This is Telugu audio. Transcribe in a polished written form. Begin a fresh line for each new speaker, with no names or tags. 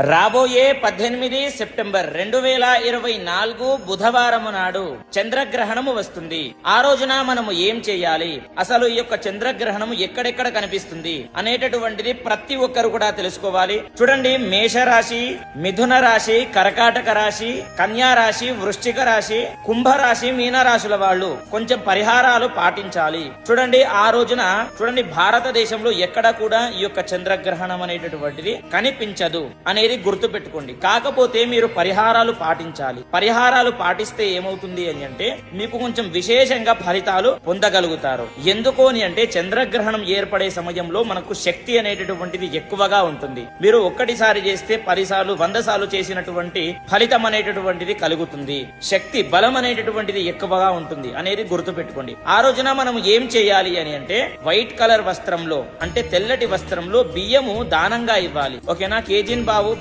రాబోయే 18 సెప్టెంబర్ 2024 బుధవారము నాడు చంద్రగ్రహణము వస్తుంది. ఆ రోజున మనము ఏం చేయాలి, అసలు ఈ యొక్క చంద్రగ్రహణము ఎక్కడెక్కడ కనిపిస్తుంది అనేటటువంటిది ప్రతి ఒక్కరు కూడా తెలుసుకోవాలి. చూడండి, మేషరాశి, మిథున రాశి, కర్కాటక రాశి, కన్యా రాశి, వృశ్చిక రాశి, కుంభరాశి, మీన రాశుల వాళ్ళు కొంచెం పరిహారాలు పాటించాలి. చూడండి, ఆ రోజున చూడండి భారతదేశంలో ఎక్కడ కూడా ఈ యొక్క చంద్రగ్రహణం అనేటటువంటిది కనిపించదు అనేది గుర్తు పెట్టుకోండి. కాకపోతే మీరు పరిహారాలు పాటించాలి. పరిహారాలు పాటిస్తే ఏమవుతుంది అని అంటే మీకు కొంచెం విశేషంగా ఫలితాలు పొందగలుగుతారు. ఎందుకు అని అంటే చంద్రగ్రహణం ఏర్పడే సమయంలో మనకు శక్తి అనేటటువంటిది ఎక్కువగా ఉంటుంది. మీరు ఒక్కటిసారి చేస్తే 10 సార్లు 100 సార్లు చేసినటువంటి ఫలితం అనేటటువంటిది కలుగుతుంది. శక్తి బలం అనేటటువంటిది ఎక్కువగా ఉంటుంది అనేది గుర్తు పెట్టుకోండి. ఆ రోజున మనం ఏం చేయాలి అని అంటే వైట్ కలర్ వస్త్రంలో అంటే తెల్లటి వస్త్రంలో బియ్యము దానంగా ఇవ్వాలి. ఓకేనా? కేజీన్ బాబు